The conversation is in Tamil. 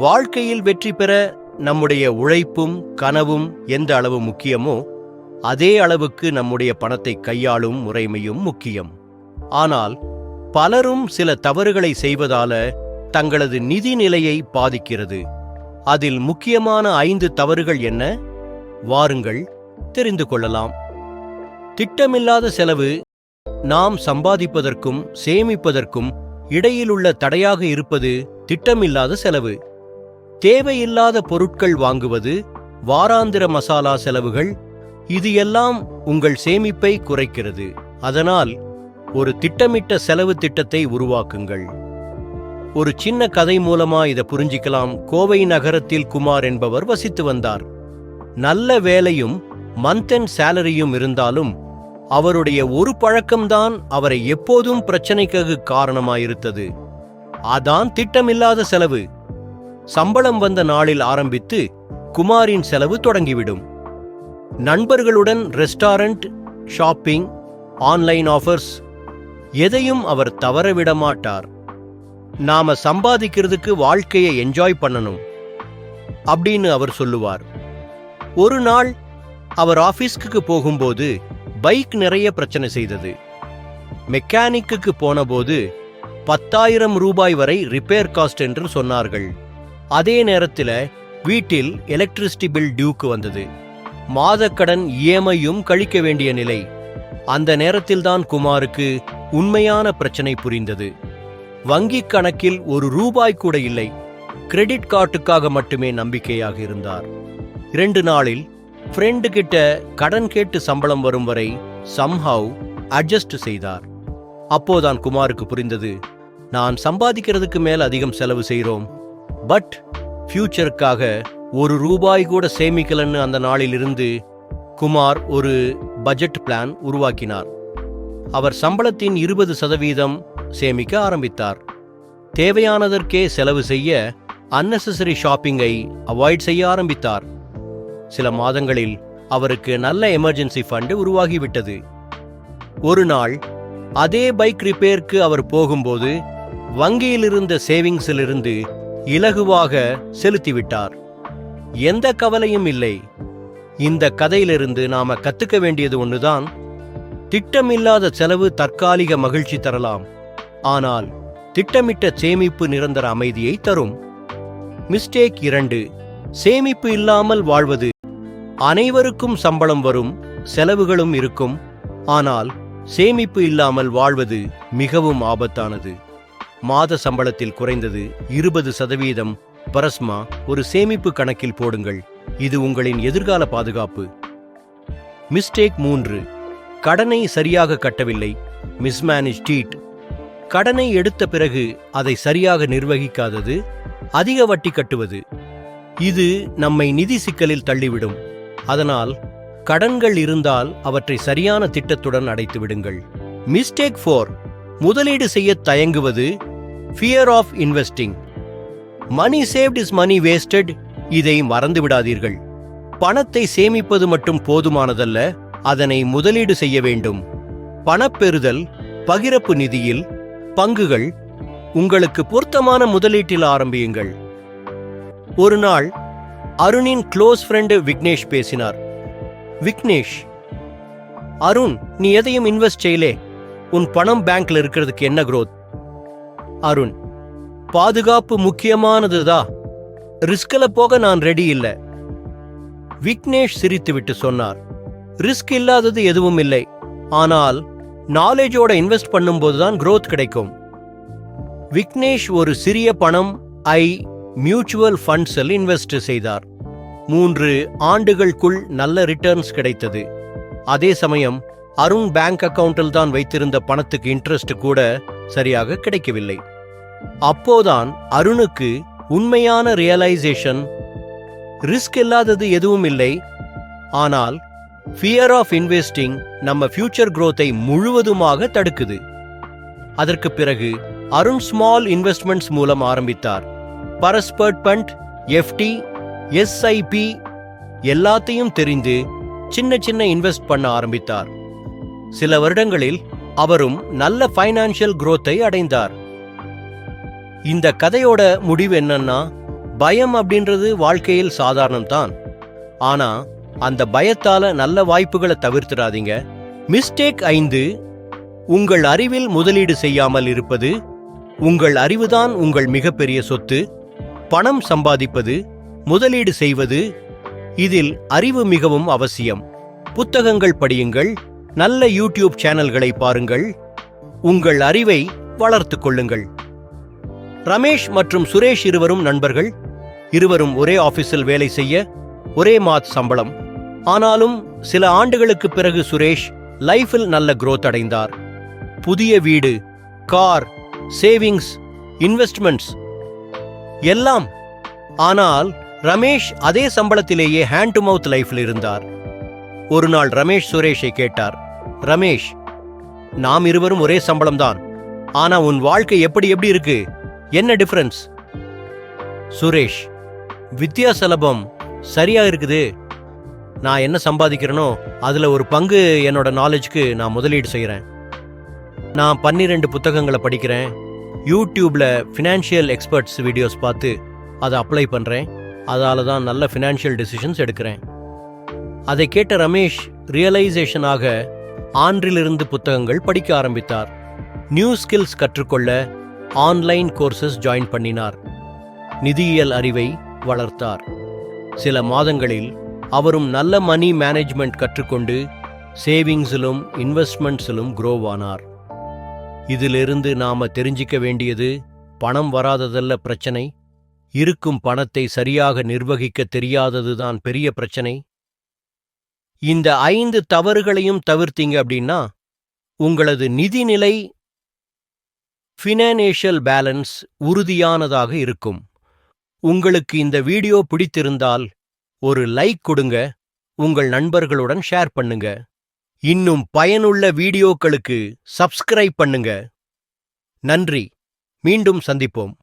வாழ்க்கையில் வெற்றி பெற நம்முடைய உழைப்பும் கனவும் எந்த அளவு முக்கியமோ அதே அளவுக்கு நம்முடைய பணத்தை கையாளும் முறைமையும் முக்கியம். ஆனால் பலரும் சில தவறுகளை செய்வதால தங்களது நிதி நிலையை பாதிக்கிறது. அதில் முக்கியமான 5 தவறுகள் என்ன? வாருங்கள் தெரிந்து கொள்ளலாம். திட்டமில்லாத செலவு நாம் சம்பாதிப்பதற்கும் சேமிப்பதற்கும் இடையிலுள்ள தடையாக இருப்பது திட்டமில்லாத செலவு. தேவையில்லாத பொருட்கள் வாங்குவது, வாராந்திர மசாலா செலவுகள், இது எல்லாம் உங்கள் சேமிப்பை குறைக்கிறது. அதனால் ஒரு திட்டமிட்ட செலவு திட்டத்தை உருவாக்குங்கள். ஒரு சின்ன கதை மூலமா இதை புரிஞ்சிக்கலாம். கோவை நகரத்தில் குமார் என்பவர் வசித்து வந்தார். நல்ல வேலையும் மந்த் எண்ட் சேலரியும் இருந்தாலும் அவருடைய ஒரு பழக்கம்தான் அவரை எப்போதும் பிரச்சனைக்கு காரணமாயிருந்தது. அதான் திட்டமில்லாத செலவு. சம்பளம் வந்த நாளில் ஆரம்பித்து குமாரின் செலவு தொடங்கிவிடும். நண்பர்களுடன் ரெஸ்டாரண்ட், ஷாப்பிங், ஆன்லைன் ஆஃபர்ஸ், எதையும் அவர் தவறவிட மாட்டார். நாம சம்பாதிக்கிறதுக்கு வாழ்க்கையை என்ஜாய் பண்ணணும் அப்படின்னு அவர் சொல்லுவார். ஒரு நாள் அவர் ஆபீஸ்க்கு போகும்போது பைக் நிறைய பிரச்சனை செய்தது. மெக்கானிக்கு போனபோது 10,000 ரூபாய் வரை ரிப்பேர் காஸ்ட் என்று சொன்னார்கள். அதே நேரத்தில் வீட்டில் எலக்ட்ரிசிட்டி பில் டியூக்கு வந்தது. மாதக்கடன் இஎம்ஐயும் கழிக்க வேண்டிய நிலை. அந்த நேரத்தில்தான் குமாருக்கு உண்மையான பிரச்சனை புரிந்தது. வங்கிக் கணக்கில் ₹1 கூட இல்லை. கிரெடிட் கார்டுக்காக மட்டுமே நம்பிக்கையாக இருந்தார். 2 நாளில் ஃப்ரெண்டு கிட்ட கடன் கேட்டு சம்பளம் வரும் வரை சம்ஹவ் அட்ஜஸ்ட் செய்தார். அப்போதான் குமாருக்கு புரிந்தது, நான் சம்பாதிக்கிறதுக்கு மேல் அதிகம் செலவு செய்கிறோம், பட் ஃபியூச்சருக்காக ₹1 கூட சேமிக்கலன்னு. அந்த நாளிலிருந்து குமார் ஒரு பட்ஜெட் பிளான் உருவாக்கினார். அவர் சம்பளத்தின் 20% சேமிக்க ஆரம்பித்தார். தேவையானதற்கே செலவு செய்ய, அன்னெசரி ஷாப்பிங்கை அவாய்ட் செய்ய ஆரம்பித்தார். சில மாதங்களில் அவருக்கு நல்ல எமர்ஜென்சி ஃபண்ட் உருவாகிவிட்டது. ஒரு நாள் அதே பைக் ரிப்பேருக்கு அவர் போகும்போது வங்கியில் இருந்த சேவிங்ஸிலிருந்து இலகுவாக செலுத்திவிட்டார். எந்த கவலையும் இல்லை. இந்த கதையிலிருந்து நாம கத்துக்க வேண்டியது ஒண்ணுதான், திட்டமில்லாத செலவு தற்காலிக மகிழ்ச்சி தரலாம், ஆனால் திட்டமிட்ட சேமிப்பு நிரந்தர அமைதியை தரும். மிஸ்டேக் 2, சேமிப்பு இல்லாமல் வாழ்வது. அனைவருக்கும் சம்பளம் வரும், செலவுகளும் இருக்கும், ஆனால் சேமிப்பு இல்லாமல் வாழ்வது மிகவும் ஆபத்தானது. மாத சம்பளத்தில் குறைந்தது 20% பரஸ்மா ஒரு சேமிப்பு கணக்கில் போடுங்கள். இது உங்களின் எதிர்கால பாதுகாப்பு. மிஸ்டேக் 3, கடனை சரியாக கட்டவில்லை. மிஸ்மேனேஜ் டீட். கடனை எடுத்த பிறகு அதை சரியாக நிர்வகிக்காதது, அதிக வட்டி கட்டுவது. இது நம்மை நிதி சிக்கலில் தள்ளிவிடும். அதனால் கடன்கள் இருந்தால் அவற்றை சரியான திட்டத்துடன் அடைத்து விடுங்கள். மிஸ்டேக் 4, முதலீடு செய்ய தயங்குவது. Fear of investing. Money saved is money wasted. இதை மறந்து விடாதீர்கள். பணத்தை சேமிப்பது மட்டும் போதுமானதல்ல, அதனை முதலீடு செய்ய வேண்டும். பணப்பெறுதல், பகிரப்பு நிதியில், பங்குகள், உங்களுக்கு பொருத்தமான முதலீட்டில் ஆரம்பியுங்கள். ஒரு நாள் அருணின் க்ளோஸ் ஃப்ரெண்டு விக்னேஷ் பேசினார். விக்னேஷ், அருண், நீ எதையும் இன்வெஸ்ட் செய்யலே, உன் பணம் பேங்க்ல இருக்கிறதுக்கு என்ன growth? அருண், பாதுகாப்பு முக்கியமானதுதா, ரிஸ்க்ல போக நான் ரெடி இல்ல. விக்னேஷ் சிரித்துவிட்டு சொன்னார், ரிஸ்க் இல்லாதது எதுவும் இல்லை, ஆனால் நாலேஜோட இன்வெஸ்ட் பண்ணும்போதுதான் growth கிடைக்கும். விக்னேஷ் ஒரு சிறிய பணம் மியூச்சுவல் ஃபண்ட்ஸில் இன்வெஸ்ட் செய்தார். 3 ஆண்டுகளுக்குள் நல்ல ரிட்டர்ன்ஸ் கிடைத்தது. அதே சமயம் அருண் பேங்க் அக்கவுண்டில் தான் வைத்திருந்த பணத்துக்கு இன்ட்ரெஸ்ட் கூட சரியாக கிடைக்கவில்லை. அப்போதான் அருணுக்கு உண்மையான ரியலைசேஷன், ரிஸ்க் இல்லாதது எதுவும் இல்லை, ஆனால் ஃபியர் ஆஃப் இன்வெஸ்டிங் நம்ம ஃபியூச்சர் growth-ஐ முழுவதுமாக தடுக்குது. அதற்கு பிறகு அருண் ஸ்மால் இன்வெஸ்ட்மெண்ட்ஸ் மூலம் ஆரம்பித்தார். பரஸ்பர்ட் ஃபண்ட், எஃப்டி, எஸ்ஐபி எல்லாத்தையும் தெரிந்து சின்ன சின்ன இன்வெஸ்ட் பண்ண ஆரம்பித்தார். சில வருடங்களில் அவரும் நல்ல ஃபைனான்சியல் growth-ஐ அடைந்தார். இந்த கதையோட முடிவு என்னன்னா, பயம் அப்படின்றது வாழ்க்கையில் சாதாரணம்தான். ஆனா அந்த பயத்தால நல்ல வாய்ப்புகளை தவிர்த்திடாதீங்க. மிஸ்டேக் 5, உங்கள் அறிவில் முதலீடு செய்யாமல் இருப்பது. உங்கள் அறிவுதான் உங்கள் மிகப்பெரிய சொத்து. பணம் சம்பாதிப்பது, முதலீடு செய்வது, இதில் அறிவு மிகவும் அவசியம். புத்தகங்கள் படியுங்கள், நல்ல யூடியூப் சேனல்களை பாருங்கள், உங்கள் அறிவை வளர்த்துக் கொள்ளுங்கள். ரமேஷ் மற்றும் சுரேஷ் இருவரும் நண்பர்கள். இருவரும் ஒரே ஆபீஸில் வேலை செய்ய ஒரே மாத சம்பளம். ஆனாலும் சில ஆண்டுகளுக்கு பிறகு சுரேஷ் லைஃபில் நல்ல growth அடைந்தார். புதிய வீடு, கார், சேவிங்ஸ், இன்வெஸ்ட்மெண்ட்ஸ் எல்லாம். ஆனால் ரமேஷ் அதே சம்பளத்திலேயே ஹேண்ட் டு மவுத் லைஃப்ல இருந்தார். ஒரு நாள் ரமேஷ் சுரேஷை கேட்டார், ரமேஷ், நாம் இருவரும் ஒரே சம்பளம்தான், ஆனா உன் வாழ்க்கை எப்படி இருக்கு, என்ன டிஃபரன்ஸ்? சுரேஷ், வித்யா சுலபம் சரியா இருக்குது. நான் என்ன சம்பாதிக்கிறேனோ அதுல ஒரு பங்கு என்னோட நாலேஜ்க்கு நான் முதலீடு செய்யறேன். நான் 12 புத்தகங்களை படிக்கிறேன். யூடியூப்ல ஃபினான்ஷியல் எக்ஸ்பர்ட்ஸ் வீடியோஸ் பார்த்து அதை அப்ளை பண்றேன். அதால தான் நல்ல ஃபினான்ஷியல் டிசிஷன்ஸ் எடுக்கிறேன். அதை கேட்ட ரமேஷ் ரியலைசேஷனாக ஆன்றிலிருந்து புத்தகங்கள் படிக்க ஆரம்பித்தார். நியூ ஸ்கில்ஸ் கற்றுக்கொள்ள ஆன்லைன் கோர்சஸ் ஜாயின் பண்ணினார். நிதியியல் அறிவை வளர்த்தார். சில மாதங்களில் அவரும் நல்ல மணி மேனேஜ்மெண்ட் கற்றுக்கொண்டு சேவிங்ஸிலும் இன்வெஸ்ட்மெண்ட்ஸிலும் க்ரோவானார். இதிலிருந்து நாம தெரிஞ்சிக்க வேண்டியது, பணம் வராததல்ல பிரச்சனை, இருக்கும் பணத்தை சரியாக நிர்வகிக்க தெரியாததுதான் பெரிய பிரச்சனை. இந்த 5 தவறுகளையும் தவிர்த்தீங்க அப்படின்னா உங்களது நிதிநிலை, ஃபினான்ஷியல் பேலன்ஸ் உறுதியானதாக இருக்கும். உங்களுக்கு இந்த வீடியோ பிடித்திருந்தால் ஒரு லைக் கொடுங்க, உங்கள் நண்பர்களுடன் ஷேர் பண்ணுங்க. இன்னும் பயனுள்ள வீடியோக்களுக்கு சப்ஸ்கிரைப் பண்ணுங்க. நன்றி. மீண்டும் சந்திப்போம்.